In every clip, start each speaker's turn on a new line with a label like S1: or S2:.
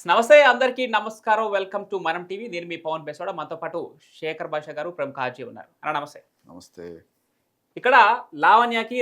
S1: నమస్తే అందరికీ నమస్కారం. వెల్కమ్ టు మనం టీవీ. నేను మీ పవన్ బెసవాడ. మనతో పాటు శేఖర్ భాష గారు, ప్రముఖ ఆర్జే ఉన్నారు. నమస్తే.
S2: నమస్తే.
S1: ఇక్కడ లావణ్యకి,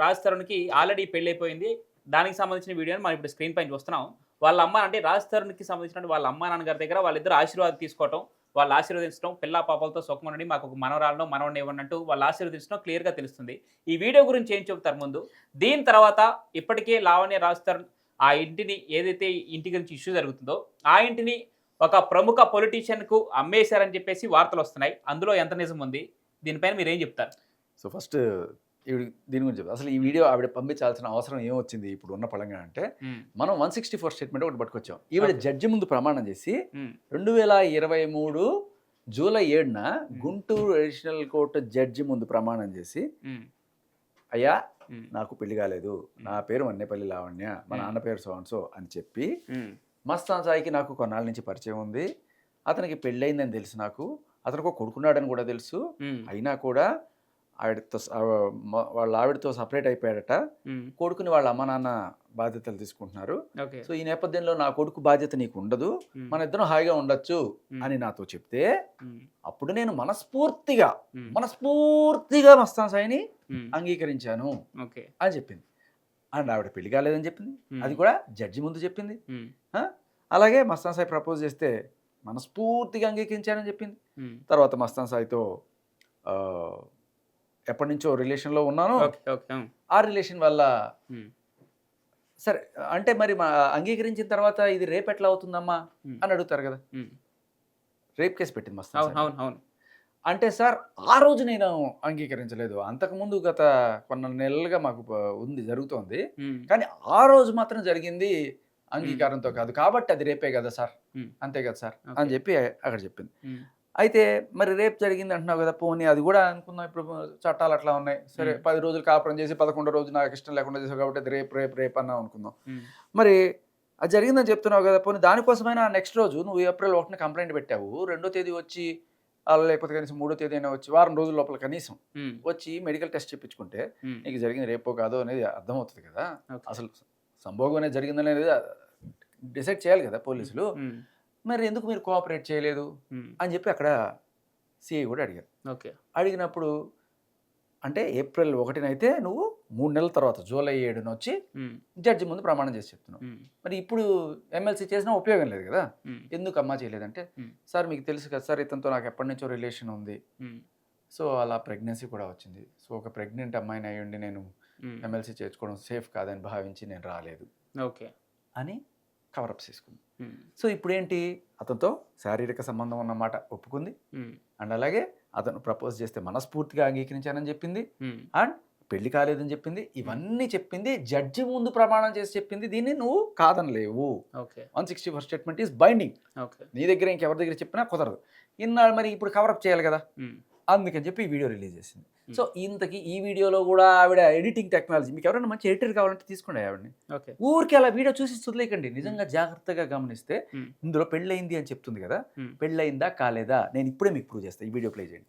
S1: రాజ్ తరుణ్‌కి ఆల్రెడీ పెళ్లయిపోయింది. దానికి సంబంధించిన వీడియోని మనం ఇప్పుడు స్క్రీన్ పైన చూస్తున్నాం. వాళ్ళ అమ్మ అంటే రాజ్ తరుణ్‌కి సంబంధించిన వాళ్ళ అమ్మా నాన్నగారి దగ్గర వాళ్ళిద్దరు ఆశీర్వాదం తీసుకోవటం, వాళ్ళు ఆశీర్వదించడం, పిల్లా పాపలతో సుఖముండండి, మాకు ఒక మనవరాలనో, మనవడిని ఇవ్వండి అంటూ వాళ్ళు ఆశీర్వదించడం క్లియర్‌గా తెలుస్తుంది. ఈ వీడియో గురించి ఏం చెబుతారు ముందు? దీని తర్వాత ఇప్పటికే లావణ్య, రాజ్ తరుణ్ ఆ ఇంటిని ఏదైతే ఇంటి గురించి ఇష్యూ జరుగుతుందో, ఆ ఇంటిని ఒక ప్రముఖ పొలిటీషియన్‌కు అమ్మేశారని చెప్పేసి వార్తలొస్తున్నాయి. అందులో ఎంత నిజం ఉంది? దీనిపైన మీరేం చెప్తారు?
S2: సో, ఫస్ట్ దీని గురించి చెప్తా. అసలు ఈ వీడియో ఆవిడ పంపించాల్సిన అవసరం ఏమొచ్చింది ఇప్పుడు ఉన్న పళంగా అంటే, మనం 164 స్టేట్మెంట్ ఒకటి పట్టుకొచ్చాం. ఈవిడ జడ్జి ముందు ప్రమాణం చేసి 2023 జూలై 7న గుంటూరు అడిషనల్ కోర్టు జడ్జి ముందు ప్రమాణం చేసి, అయ్యా నాకు పెళ్లి కాలేదు, నా పేరు మన్నేపల్లి లావణ్య, మా నాన్న పేరు సోన్సో అని చెప్పి, మస్తాన్ సాయికి నాకు కొన్నాళ్ళ నుంచి పరిచయం ఉంది, అతనికి పెళ్ళయిందని తెలుసు, నాకు అతనికి ఒక కొడుకున్నాడని కూడా తెలుసు, అయినా కూడా ఆవిడతో వాళ్ళ ఆవిడతో సపరేట్ అయిపోయాడట, కొడుకుని వాళ్ళ అమ్మ నాన్న బాధ్యతలు తీసుకుంటున్నారు, సో ఈ నేపథ్యంలో నా కొడుకు బాధ్యత నీకు ఉండదు, మన ఇద్దరం హాయిగా ఉండొచ్చు అని నాతో చెప్తే, అప్పుడు నేను మనస్ఫూర్తిగా మస్తాన్ సాయిని అంగీకరించాను అని చెప్పింది. అండ్ ఆవిడ పెళ్లి కాలేదని చెప్పింది, అది కూడా జడ్జి ముందు చెప్పింది. అలాగే మస్తాన్ సాయి ప్రపోజ్ చేస్తే మనస్ఫూర్తిగా అంగీకరించానని చెప్పింది. తర్వాత మస్తాన్ సాయితో ఎప్పటి నుంచో రిలేషన్లో ఉన్నాను, ఆ రిలేషన్ వల్ల సరే అంటే మరి అంగీకరించిన తర్వాత ఇది రేపు ఎట్లా అవుతుందమ్మా అని అడుగుతారు కదా, రేప్ కేసు పెట్టింది మస్తాన్ సాయి. అంటే సార్ ఆ రోజు నేను అంగీకరించలేదు, అంతకుముందు గత కొన్ని నెలలుగా మాకు జరుగుతోంది, కానీ ఆ రోజు మాత్రం జరిగింది అంగీకారంతో కాదు, కాబట్టి అది రేపే కదా సార్, అంతే కదా సార్ అని చెప్పి అక్కడ చెప్పింది. అయితే మరి రేపు జరిగింది అంటున్నావు కదా, పోనీ అది కూడా అనుకుందాం, ఇప్పుడు చట్టాలు అట్లా ఉన్నాయి, సరే 10 రోజులు కాపురం చేసి 11వ రోజు నాకు ఇష్టం లేకుండా చేసావు కాబట్టి అది రేపు అన్నావు అనుకుందాం. మరి అది జరిగిందని చెప్తున్నావు కదా, పోనీ దానికోసమైనా నెక్స్ట్ రోజు నువ్వు ఏప్రిల్ 1న కంప్లైంట్ పెట్టావు, 2వ తేదీ వచ్చి లేకపోతే కనీసం 3వ తేదీ అయినా వచ్చి వారం రోజుల లోపల కనీసం వచ్చి మెడికల్ టెస్ట్ చెప్పించుకుంటే నీకు జరిగింది రేపో కాదో అనేది అర్థమవుతుంది కదా, అసలు సంభోగం అనేది జరిగిందనేది డిసైడ్ చేయాలి కదా పోలీసులు, మరి ఎందుకు మీరు కోఆపరేట్ చేయలేదు అని చెప్పి అక్కడ సిఐ కూడా అడిగారు. అడిగినప్పుడు అంటే ఏప్రిల్ 1న నువ్వు 3 నెలల తర్వాత జూలై 7న వచ్చి జడ్జి ముందు ప్రమాణం చేసి చెప్తున్నావు, మరి ఇప్పుడు ఎమ్మెల్సీ చేసినా ఉపయోగం లేదు కదా, ఎందుకు అమ్మా చేయలేదంటే, సార్ మీకు తెలుసు కదా సార్, ఇతనితో నాకు ఎప్పటి నుంచో రిలేషన్ ఉంది, సో అలా ప్రెగ్నెన్సీ కూడా వచ్చింది, సో ఒక ప్రెగ్నెంట్ అమ్మాయిని అయ్యుండి నేను ఎమ్మెల్సీ చేర్చుకోవడం సేఫ్ కాదని భావించి నేను రాలేదు అని కవరప్ చేసుకుంది. సో ఇప్పుడు ఏంటి, అతనితో శారీరక సంబంధం ఉన్నమాట ఒప్పుకుంది, అండ్ అలాగే అతను ప్రపోజ్ చేస్తే మనస్ఫూర్తిగా అంగీకరించానని చెప్పింది, అండ్ పెళ్లి కాలేదని చెప్పింది, ఇవన్నీ చెప్పింది, జడ్జి ముందు ప్రమాణం చేసి చెప్పింది, దీన్ని నువ్వు కాదనలేవు. 164 స్టేట్మెంట్ ఈస్ బైండింగ్, నీ దగ్గర ఇంకెవరి దగ్గర చెప్పినా కుదరదు. ఇన్నాళ్ళు మరి ఇప్పుడు కవరప్ చేయాలి కదా, అందుకని చెప్పి ఈ వీడియో రిలీజ్ చేసింది. సో ఇంతకీ ఈ వీడియోలో కూడా ఆవిడ ఎడిటింగ్ టెక్నాలజీ, మీకు ఎవరైనా మంచి ఎడిటర్ కావాలంటే తీసుకోండి ఆవిడని, ఊరికి అలా వీడియో చూసి వదిలేకండి, నిజంగా జాగ్రత్తగా గమనిస్తే ఇందులో పెళ్ళయింది అని చెప్తుంది కదా, పెళ్ళయిందా కాలేదా నేను ఇప్పుడే మీకు ప్రూవ్ చేస్తాను, ఈ వీడియో ప్లే చేయండి.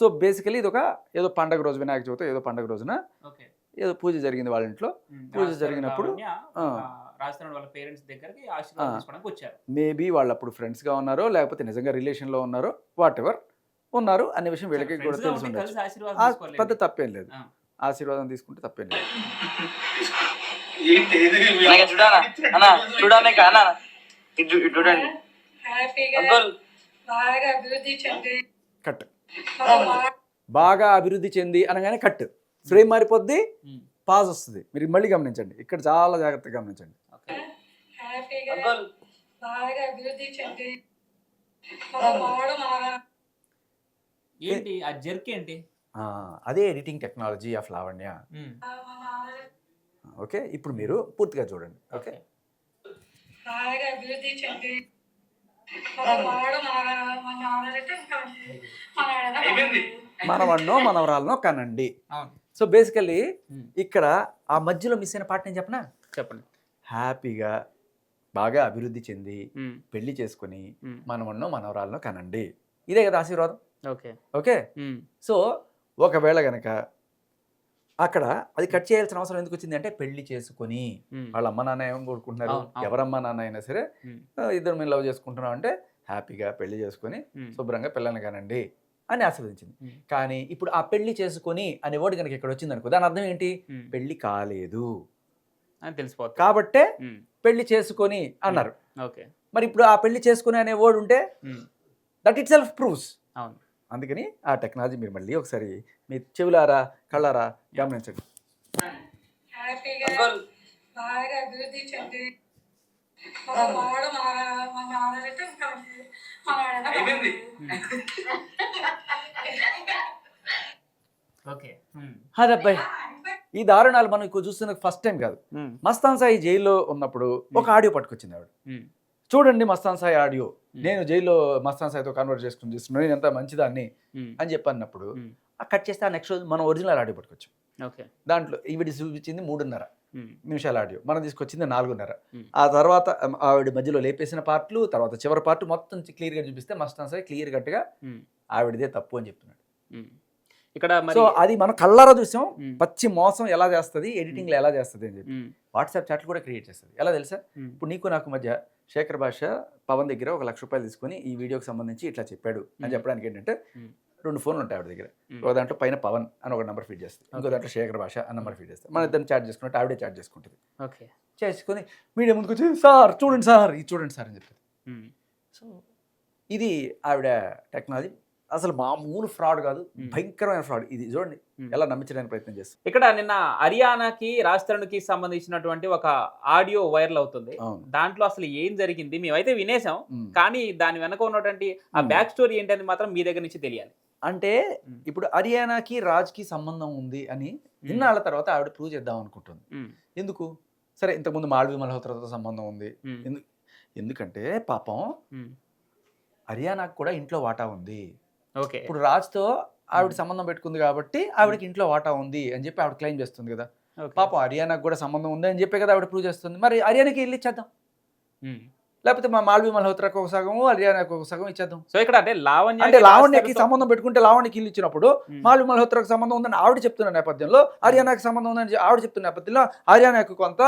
S2: సో బేసికలీ ఇది ఒక ఏదో పండగ రోజు, వినాయక చవితి ఏదో పండగ రోజున ఏదో పూజ జరిగింది వాళ్ళ ఇంట్లో, పూజ జరిగినప్పుడు మేబీ వాళ్ళు అప్పుడు ఫ్రెండ్స్గా ఉన్నారో లేకపోతే నిజంగా రిలేషన్లో ఉన్నారో వాట్ ఎవర్ ఉన్నారు అనే విషయం వీళ్ళకి కూడా తెలిసి ఉండొచ్చు, పెద్ద తప్పేం లేదు, ఆశీర్వాదం తీసుకుంటే తప్పేం లేదు. కట్ బాగా అభివృద్ధి చెంది అనగానే కట్ ఫ్రేమ్ మారిపోద్ది, పాజ్ వస్తుంది, మీరు మళ్ళీ గమనించండి, ఇక్కడ చాలా జాగ్రత్తగా గమనించండి. అదే editing technology of Lavanya. Okay, ఇప్పుడు మీరు పూర్తిగా చూడండి. ఓకే, మనవన్నో మనవరాలనో కనండి. సో బేసికల్లీ ఇక్కడ ఆ మధ్యలో మిస్ అయిన పార్ట్ నేను చెప్పండి. హ్యాపీగా బాగా అభివృద్ధి చెంది పెళ్లి చేసుకుని మనవన్నో మనవరాలనో కనండి, ఇదే కదా ఆశీర్వాదం. ఓకే, సో ఒకవేళ గనక అక్కడ అది కట్ చేయాల్సిన అవసరం ఎందుకు వచ్చింది అంటే పెళ్లి చేసుకొని వాళ్ళ అమ్మ నాన్న ఏం కోరుకుంటున్నారు, ఎవరమ్మ నాన్న అయినా సరే ఇద్దరు మేము లవ్ చేసుకుంటున్నాం అంటే హ్యాపీగా పెళ్లి చేసుకొని శుభ్రంగా పిల్లల్ని కానండి అని ఆశీర్వదించింది. కానీ ఇప్పుడు ఆ పెళ్లి చేసుకొని అనే వర్డ్ కనుక ఇక్కడ వచ్చింది అనుకో, దాని అర్థం ఏంటి, పెళ్లి కాలేదు
S1: అని తెలిసిపోతుంది
S2: కాబట్టే పెళ్లి చేసుకొని అన్నారు.
S1: ఓకే,
S2: మరి ఇప్పుడు ఆ పెళ్లి చేసుకుని అనే వర్డ్ ఉంటే దట్ ఇట్ సెల్ఫ్ ప్రూవ్స్.
S1: అవును,
S2: అందుకని ఆ టెక్నాలజీ మీరు మళ్ళీ ఒకసారి మీ చెవులారా కళ్ళారా గమనించండి.
S3: హ్యాపీగా బాగా అభివృద్ధి చెంది వాడు మన నాన్నైతే
S1: ఓకే.
S2: అబ్బాయి ఈ దారుణాలు మనం ఎక్కువ చూస్తున్న ఫస్ట్ టైం కాదు. మస్తాన్ సాయి జైల్లో ఉన్నప్పుడు ఒక ఆడియో పట్టుకొచ్చింది ఆవిడ. చూడండి మస్తాన్ సాయి ఆడియో, నేను జైల్లో మస్తాన్ సాయితో కన్వర్ట్ చేసుకుని చూస్తున్నాను, నేను ఎంత మంచిదాన్ని అని చెప్పన్నప్పుడు కట్ చేస్తే ఆ నెక్స్ట్ రోజు మనం ఒరిజినల్ ఆడియో పట్టుకొచ్చాం.
S1: ఓకే,
S2: దాంట్లో ఈవిడ చూపించింది 3.5 నిమిషాల ఆడియో, మనం తీసుకొచ్చింది 4.5. ఆ తర్వాత ఆవిడ మధ్యలో లేపేసిన పార్ట్లు, తర్వాత చివరి పార్ట్ మొత్తం క్లియర్గా చూపిస్తే మస్తాన్ సాయి క్లియర్ కట్గా ఆవిడదే తప్పు అని చెప్తున్నాడు.
S1: ఇక్కడ
S2: సో అది మనం కళ్ళారా చూసాం, పచ్చి మోసం ఎలా చేస్తుంది, ఎడిటింగ్లో ఎలా చేస్తుంది అని చెప్పి. వాట్సాప్ చాట్లు కూడా క్రియేట్ చేస్తుంది. ఎలా తెలుసా, ఇప్పుడు నీకు నాకు మధ్య శేఖర్ భాష పవన్ దగ్గర 1 లక్ష రూపాయలు తీసుకొని ఈ వీడియోకి సంబంధించి ఇట్లా చెప్పాడు అని చెప్పడానికి ఏంటంటే 2 ఫోన్లు ఉంటాయి ఆవిడ దగ్గర. ఒక దాంట్లో పైన పవన్ అని ఒక నెంబర్ ఫీడ్ చేస్తుంది, ఇంకో దాంట్లో శేఖర్ భాష అని నెంబర్ ఫీడ్ చేస్తుంది. మన ఇద్దరిని చాట్ చేసుకున్నట్టు ఆవిడే చాట్ చేసుకుంటుంది.
S1: ఓకే,
S2: చేసుకొని మీడియా ముందుకు వచ్చి సార్ చూడండి సార్, ఇది చూడండి సార్ అని చెప్తుంది. సో ఇది ఆవిడ టెక్నాలజీ. అసలు మామూలు ఫ్రాడ్ కాదు, భయంకరమైన ఫ్రాడ్. ఇది చూడండి ఎలా నమ్మించడానికి ప్రయత్నం చేస్తుంది.
S1: ఇక్కడ నిన్న హర్యానాకి రాజ్ తరుణ్కి సంబంధించినటువంటి ఒక ఆడియో వైరల్ అవుతుంది. దాంట్లో అసలు ఏం జరిగింది మేమైతే వినేసాం, కానీ దాని వెనక ఉన్నటువంటి ఆ బ్యాక్ స్టోరీ ఏంటని మాత్రం మీ దగ్గర నుంచి తెలియాలి.
S2: అంటే ఇప్పుడు హర్యానాకి రాజ్కి సంబంధం ఉంది అని ఇన్నాళ్ళ తర్వాత ఆవిడ ప్రూవ్ చేద్దాం అనుకుంటుంది. ఎందుకు, సరే ఇంతకుముందు మాళవి మల్హోత్రాతో సంబంధం ఉంది, ఎందుకంటే పాపం హర్యానాకు కూడా ఇంట్లో వాటా ఉంది.
S1: ఓకే,
S2: ఇప్పుడు రాజ్తో ఆవిడ సంబంధం పెట్టుకుంది కాబట్టి ఆవిడకి ఇంట్లో వాటా ఉంది అని చెప్పి ఆవిడ క్లెయిమ్ చేస్తుంది కదా. పాపం హర్యానాకు కూడా సంబంధం ఉంది అని చెప్పే కదా ఆవిడ ప్రూవ్ చేస్తుంది. మరి హర్యానాకి వెళ్ళి ఇచ్చేద్దాం, లేకపోతే మా మాళవి మల్హోత్రాకు ఒక సగం, హర్యానాకు ఒక సగం ఇచ్చేద్దాం.
S1: సో ఇక్కడ అంటే
S2: లావణ్యకి సంబంధం పెట్టుకుంటే లావణ్యకి ఇల్లు ఇచ్చినప్పుడు మాళవి మల్హోత్రాకు సంబంధం ఉందని ఆవిడ చెప్తున్న నేపథ్యంలో, హర్యానాకి సంబంధం ఉందని ఆవిడ చెప్తున్న నేపథ్యంలో హర్యానాకు కొంత,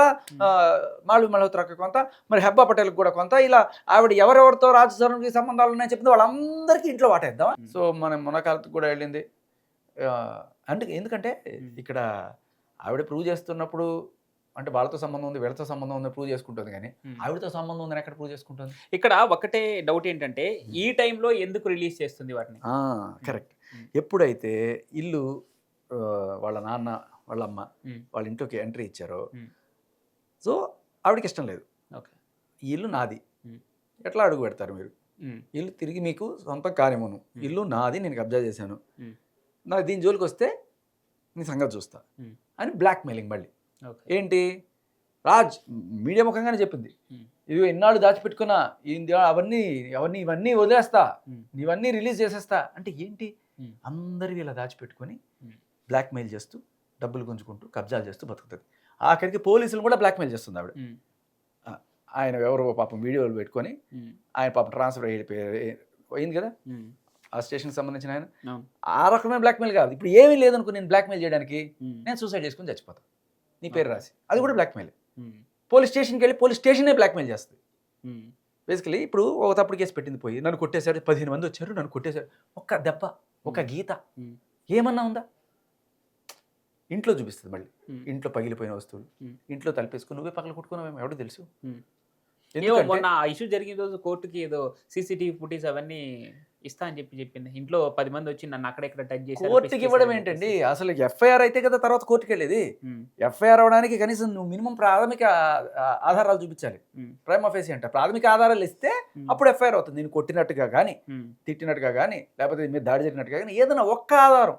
S2: మాళవి మల్హోత్రాకు కొంత, మరి హెబ్బా పటేల్కి కూడా కొంత, ఇలా ఆవిడ ఎవరెవరితో రాజ్ తరుణ్కి సంబంధాలు ఉన్నాయని చెప్పింది వాళ్ళందరికీ ఇంట్లో వాటేద్దాం. సో మనం మునకాలతో కూడా వెళ్ళింది. అంటే ఎందుకంటే ఇక్కడ ఆవిడ ప్రూవ్ చేస్తున్నప్పుడు అంటే వాళ్ళతో సంబంధం ఉంది, వీళ్ళతో సంబంధం ఉంది ప్రూవ్ చేసుకుంటుంది, కానీ ఆవిడతో సంబంధం ఉందని ఎక్కడ ప్రూవ్ చేసుకుంటుంది.
S1: ఇక్కడ ఒకటే డౌట్ ఏంటంటే ఈ టైంలో ఎందుకు రిలీజ్ చేస్తుంది వాటిని.
S2: కరెక్ట్, ఎప్పుడైతే ఇల్లు వాళ్ళ నాన్న వాళ్ళ అమ్మ వాళ్ళ ఇంట్లోకి ఎంట్రీ ఇచ్చారో, సో ఆవిడకి ఇష్టం లేదు. ఈ ఇల్లు నాది, ఎట్లా అడుగు పెడతారు మీరు, ఇల్లు తిరిగి మీకు సొంతం కానివ్వను, ఇల్లు నాది, నేను కబ్జా చేశాను, నాకు దీని జోలికి వస్తే నీ సంగతి చూస్తా అని బ్లాక్ మెయిలింగ్. మళ్ళీ ఏంటి, రాజ్ మీడియా ముఖంగానే చెప్పింది, ఇవి ఎన్నాళ్ళు దాచిపెట్టుకున్నా ఇవన్నీ వదిలేస్తా, ఇవన్నీ రిలీజ్ చేసేస్తా అంటే ఏంటి, అందరివి ఇలా దాచిపెట్టుకొని బ్లాక్మెయిల్ చేస్తూ డబ్బులు గుంజుకుంటూ కబ్జాలు చేస్తూ బతుకుతుంది. ఆఖరికి పోలీసులు కూడా బ్లాక్మెయిల్ చేస్తుంది ఆవిడ. ఆయన ఎవరో పాపం వీడియోలు పెట్టుకొని ఆయన పాపం ట్రాన్స్ఫర్ అయింది కదా ఆ స్టేషన్కి సంబంధించిన ఆయన, ఆ రకమైన బ్లాక్మెయిల్ కాదు. ఇప్పుడు ఏమీ లేదనుకో నేను బ్లాక్మెయిల్ చేయడానికి, నేను సూసైడ్ చేసుకుని చచ్చిపోతాను నీ పేరు రాసి, అది కూడా బ్లాక్మెయిల్. పోలీస్ స్టేషన్కి వెళ్ళి పోలీస్ స్టేషనే బ్లాక్మెయిల్ చేస్తుంది. బేసికలీ ఇప్పుడు ఒక తప్పుడు కేసు పెట్టింది పోయి నన్ను కొట్టేశారు, 15 మంది వచ్చారు నన్ను కొట్టేశారు, ఒక్క దెబ్బ ఒక గీత ఏమన్నా ఉందా, ఇంట్లో చూపిస్తుంది. మళ్ళీ ఇంట్లో పగిలిపోయిన వస్తువులు ఇంట్లో తలిపేసుకుని నువ్వే పగల కొట్టుకున్నావేమో ఎవడో తెలుసు.
S1: మొన్న ఆ ఇష్యూ జరిగిన రోజు కోర్టుకి ఏదో సీసీటీవీ ఫుటేజ్ అవన్నీ ఇస్తా అని చెప్పింది. ఇంట్లో 10 మంది వచ్చి నన్ను అక్కడెక్కడ టచ్ చేసి
S2: కోర్టుకి ఇవ్వడం ఏంటండి, అసలు ఎఫ్ఐఆర్ అయితే కదా తర్వాత కోర్టుకి వెళ్ళేది. ఎఫ్ఐఆర్ అవడానికి కనీసం నువ్వు మినిమం ప్రాథమిక ఆధారాలు చూపించాలి. ప్రైమా ఫేసి అంటే ప్రాథమిక ఆధారాలు ఇస్తే అప్పుడు ఎఫ్ఐఆర్ అవుతుంది. నేను కొట్టినట్టుగా కానీ, తిట్టినట్టుగా కానీ, లేకపోతే మీరు దాడి జరిగినట్టుగా కానీ ఏదైనా ఒక్క ఆధారం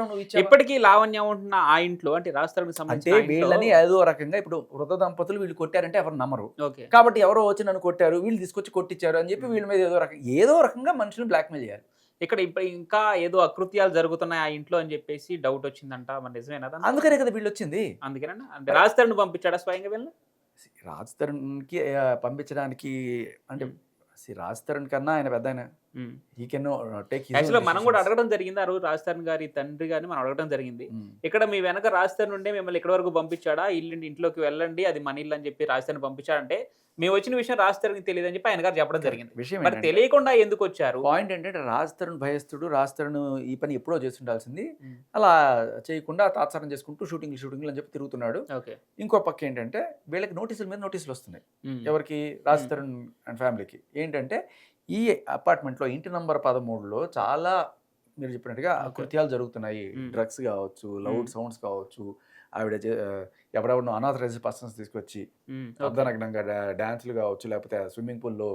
S2: నువ్వు ఇచ్చా.
S1: ఇప్పటికీ లావణ్య ఉంటున్న ఆ ఇంట్లో అంటే రాజ్ తరుణ్కి
S2: సంబంధించి అంటే వీళ్ళని ఏదో రకంగా ఇప్పుడు వృద్ధ దంపతులు వీళ్ళు కొట్టారంటే ఎవరు నమ్మరు, కాబట్టి ఎవరో వచ్చి నన్ను కొట్టారు వీళ్ళు తీసుకొచ్చి కొట్టించారు అని చెప్పి వీళ్ళ మీద ఏదో రకంగా మనుషులను బ్లాక్మెయిల్ చేయాలి.
S1: ఇక్కడ ఇప్పుడు ఇంకా ఏదో అకృత్యాలు జరుగుతున్నాయి ఆ ఇంట్లో అని చెప్పేసి డౌట్ వచ్చిందంట, మరి నిజమేనా?
S2: అందుకనే కదా వీళ్ళు వచ్చింది.
S1: అందుకేనా అంటే రాజ్ తరుణ్ పంపించాడా స్వయంగా వీళ్ళని?
S2: రాజ్ తరుణ్కి పంపించడానికి అంటే రాజ్ తరుణ్ కన్నా ఆయన పెద్ద ఆయన హీ కెన్ టేక్
S1: యాక్చువల్గా మనం కూడా అడగడం జరిగింది ఆ రోజు రాజ్ తరుణ్ గారి తండ్రి గారిని మనం అడగడం జరిగింది. ఇక్కడ మీ వెనక రాజ్ తరుణ్ ఉండే మిమ్మల్ని ఇక్కడ వరకు పంపించాడా, ఇంట్లోకి వెళ్ళండి అది మన ఇల్లు అని చెప్పి రాజ్ తరుణ్ పంపించాడంటే మేము వచ్చిన విషయం రాజ్ తరుణ్కి తెలియదు అని చెప్పి ఆయన గారు చెప్పడం జరిగింది.
S2: విషయం
S1: మరి తెలియకుండా ఎందుకు వచ్చారు?
S2: పాయింట్ ఏంటంటే రాజ్ తరుణ్ భయస్తుడు, రాజ్ తరుణ్ ఈ పని ఎప్పుడో చేస్తుండాల్సింది, అలా చేయకుండా తాత్సారం చేసుకుంటూ షూటింగ్లు అని చెప్పి తిరుగుతున్నాడు.
S1: ఓకే.
S2: ఇంకో పక్క ఏంటంటే వీళ్ళకి నోటీసుల మీద నోటీసులు వస్తున్నాయి. ఎవరికి? రాజ్ తరుణ్ అండ్ ఫ్యామిలీకి. ఏంటంటే ఈ అపార్ట్మెంట్లో ఇంటి నంబర్ 13లో చాలా మీరు చెప్పినట్టుగా కృత్యాలు జరుగుతున్నాయి. డ్రగ్స్ కావచ్చు, లౌడ్ సౌండ్స్ కావచ్చు, ఆవిడ ఎవరెవరినో అనాథరైజ్డ్ పర్సన్స్ తీసుకొచ్చి అర్ధనగ్నంగా డాన్సులు కావచ్చు, లేకపోతే స్విమ్మింగ్ పూల్లో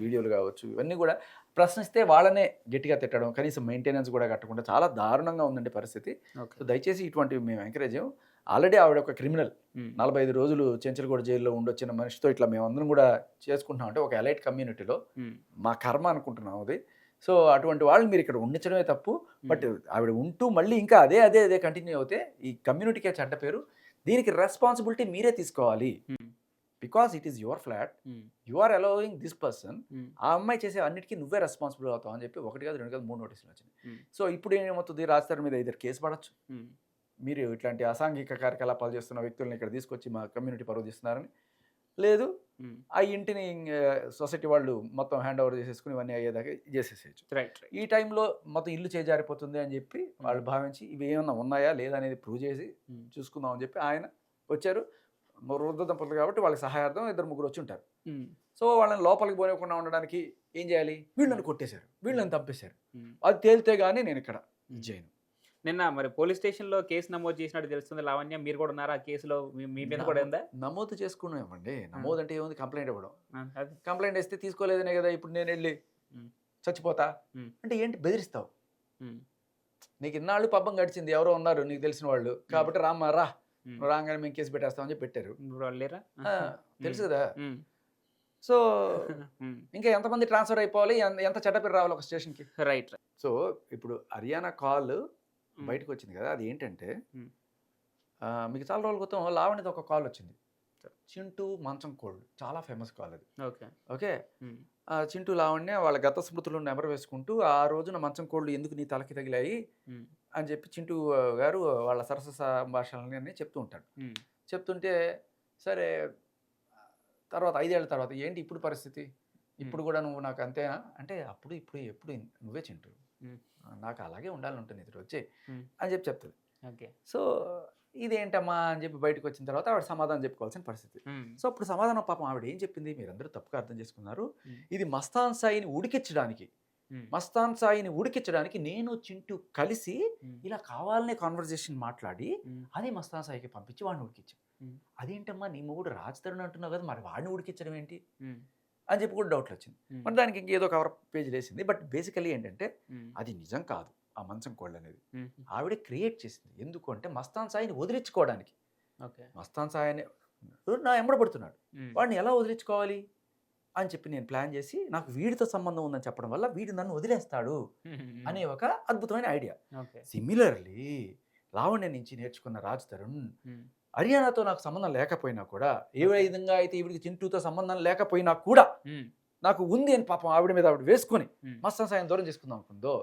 S2: వీడియోలు కావచ్చు, ఇవన్నీ కూడా ప్రశ్నిస్తే వాళ్ళనే గట్టిగా తిట్టడం, కనీసం మెయింటెనెన్స్ కూడా కట్టకుండా చాలా దారుణంగా ఉందండి పరిస్థితి. సో దయచేసి ఇటువంటివి మేము ఎంకరేజ్ చేయం. ఆల్రెడీ ఆవిడ ఒక క్రిమినల్, 45 రోజులు చెంచల్గూడ జైల్లో ఉండొచ్చిన మనిషితో ఇట్లా మేమందరం కూడా చేసుకుంటున్నాం అంటే ఒక ఎలైట్ కమ్యూనిటీలో మా కర్మ అనుకుంటున్నాం అది. సో అటువంటి వాళ్ళు మీరు ఇక్కడ ఉండించడమే తప్పు. బట్ ఆవిడ ఉంటూ మళ్ళీ ఇంకా అదే కంటిన్యూ అవుతే ఈ కమ్యూనిటీకే చెడ్డ పేరు. దీనికి రెస్పాన్సిబిలిటీ మీరే తీసుకోవాలి. Because it is your flat, you are allowing this person. ఆ అమ్మాయి చేసే అన్నిటికీ నువ్వే రెస్పాన్సిబుల్ అవుతావు అని చెప్పి 1 కాదు 2 కాదు 3 నోటీసులు వచ్చినాయి. సో ఇప్పుడు ఏమవుతుంది? రాజ్ తరుణ్ మీద ఇద్దరు కేసు పడవచ్చు. మీరు ఇట్లాంటి అసాంఘిక కార్యకలాపాలు చేస్తున్న వ్యక్తులను ఇక్కడ తీసుకొచ్చి మా కమ్యూనిటీ పరువు తీస్తున్నారని. లేదు, ఆ ఇంటిని సొసైటీ వాళ్ళు మొత్తం హ్యాండ్ ఓవర్ చేసేసుకుని ఇవన్నీ అయ్యేదాకా చేసేసేయచ్చు. ఈ టైంలో మొత్తం ఇల్లు చేజారిపోతుంది అని చెప్పి వాళ్ళు భావించి ఇవి ఏమన్నా ఉన్నాయా లేదా అనేది ప్రూవ్ చేసి చూసుకుందాం అని చెప్పి ఆయన వచ్చారు. వృద్ధ దంపతులు కాబట్టి వాళ్ళకి సహాయార్థం 2-3 వచ్చి ఉంటారు. సో వాళ్ళని లోపలికి పోనివ్వకుండా ఉండడానికి ఏం చేయాలి? వీళ్ళని కొట్టేశారు, వీళ్ళని తప్పేశారు. అది తేలితే కానీ నేను ఇక్కడ చేయను.
S1: నిన్న మరి పోలీస్ స్టేషన్లో కేసు నమోదు చేసినట్టు తెలుస్తుంది. లావణ్య, మీరు కూడా ఉన్నారా ఆ కేసులో? మీ మీద కూడా ఉందా?
S2: నమోదు చేసుకున్నామండి. నమోదు అంటే ఏముంది? కంప్లైంట్ ఇవ్వడం. కంప్లైంట్ ఇస్తే తీసుకోలేదనే కదా ఇప్పుడు నేను వెళ్ళి చచ్చిపోతా అంటే ఏంటి? బెదిరిస్తావు. నీకు ఇన్నాళ్ళు పబ్బం గడిచింది, ఎవరో ఉన్నారు నీకు తెలిసిన వాళ్ళు కాబట్టి రామ్మా రా, రాగానే మేము కేసు పెట్టేస్తామని చెప్పి పెట్టారు. తెలుసు కదా. సో ఇంకా ఎంతమంది ట్రాన్స్ఫర్ అయిపోవాలి, ఎంత చెడ్డపేరు రావాలి ఒక స్టేషన్కి?
S1: రైట్.
S2: సో ఇప్పుడు హర్యానా కాల్ బయటకు వచ్చింది కదా, అది ఏంటంటే మీకు చాలా రోజుల క్రితం లావణ్యది ఒక కాల్ వచ్చింది. చింటూ మంచం కోళ్ళు, చాలా ఫేమస్ కాల్ అది. ఓకే. చింటూ లావణ్య వాళ్ళ గత స్మృతులను నెమరు వేసుకుంటూ ఆ రోజున మంచం కోళ్ళు ఎందుకు నీ తలకి తగిలాయి అని చెప్పి చింటూ గారు వాళ్ళ సరస సంభాషణలని చెప్తూ ఉంటాడు. చెప్తుంటే సరే తర్వాత 5 ఏళ్ల తర్వాత ఏంటి ఇప్పుడు పరిస్థితి, ఇప్పుడు కూడా నువ్వు నాకు అంతేనా అంటే అప్పుడు ఇప్పుడు ఎప్పుడు నువ్వే చింటూ, నాకు అలాగే ఉండాలని ఉంటుంది ఇది వచ్చే అని చెప్పి చెప్తుంది.
S1: ఓకే.
S2: సో ఇదేంటమ్మా అని చెప్పి బయటకు వచ్చిన తర్వాత ఆవిడ సమాధానం చెప్పుకోవాల్సిన పరిస్థితి. సో అప్పుడు సమాధానం పాపం ఆవిడ ఏం చెప్పింది మీరందరూ తప్పుగా అర్థం చేసుకున్నారు. ఇది మస్తాన్ సాయిని ఉడికించడానికి నేను చింటూ కలిసి ఇలా కావాలనే కాన్వర్జేషన్ మాట్లాడి అది మస్తాన్ సాయికి పంపించి వాడిని ఉడికించాం. అదేంటమ్మా నీ మొగుడు రాజ్ తరుణ్ అంటున్నావు కదా, మరి వాడిని ఉడికించడం ఏంటి అని చెప్పి కూడా డౌట్లు వచ్చింది. మరి దానికి ఇంకేదో కవర్ పేజ్ వేసింది. బట్ బేసికలీ ఏంటంటే అది నిజం కాదు. ఆ మంచం కోళ్ళు అనేది ఆవిడ క్రియేట్ చేసింది. ఎందుకు అంటే మస్తాన్ సాయిని వదిలించుకోవడానికి. మస్తాన్ సాయిని నా ఎంబడబడుతున్నాడు, వాడిని ఎలా వదిలించుకోవాలి అని చెప్పి నేను ప్లాన్ చేసి నాకు వీడితో సంబంధం ఉందని చెప్పడం వల్ల వీడు నన్ను వదిలేస్తాడు అనే ఒక అద్భుతమైన ఐడియా. సిమిలర్లీ లావణ్య నుంచి నేర్చుకున్న రాజ్ తరుణ్ హర్యానాతో నాకు సంబంధం లేకపోయినా కూడా, ఏ విధంగా అయితే ఈవిడికి చింటూతో సంబంధం లేకపోయినా కూడా నాకు ఉంది అని పాపం ఆవిడ మీద ఆవిడ వేసుకొని మస్తాన్ సాయిని దూరం చేసుకుందాం అనుకుందో,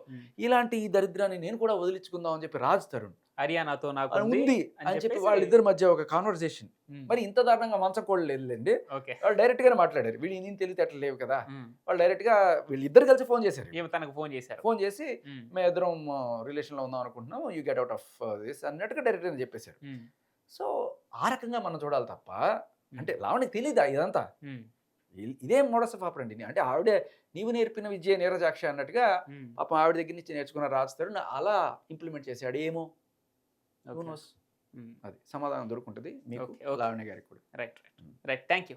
S2: ఇలాంటి ఈ దరిద్రాన్ని నేను కూడా వదిలించుకుందాం అని చెప్పి రాజ్ తరుణ్
S1: హర్యానాతో నాకు
S2: ఉంది అని చెప్పి వాళ్ళిద్దరి మధ్య ఒక కాన్వర్సేషన్. మరి ఇంత దారుణంగా మంచం కోళ్ళు లేదులేండి, వాళ్ళు డైరెక్ట్ గానే మాట్లాడారు. వీళ్ళు నేను తెలియతే అట్లా లేవు కదా, వాళ్ళు డైరెక్ట్ గా వీళ్ళిద్దరు కలిసి ఫోన్ చేశారు.
S1: తనకు ఫోన్ చేసి
S2: మేము ఇద్దరం రిలేషన్ లో ఉందాం అనుకుంటున్నాం, you get out of this అన్నట్టుగా డైరెక్ట్ గా చెప్పేశారు. సో ఆ రకంగా మనం చూడాలి తప్ప, అంటే లావణ్యకి తెలియదా ఇదంతా? ఇదే మోడస్ ఆఫ్ ఆపరండి. అంటే ఆవిడే నీవు నేర్పిన విద్య నీరజాక్షి అన్నట్టుగా పాపం ఆవిడ దగ్గర నుంచి నేర్చుకున్న రాజ్ తరుణ్ అలా ఇంప్లిమెంట్ చేశాడు. ఏమో అది సమాధానం దొరుకుంటుంది మీకు, లావణ్య గారికి కూడా.
S1: రైట్. Thank you.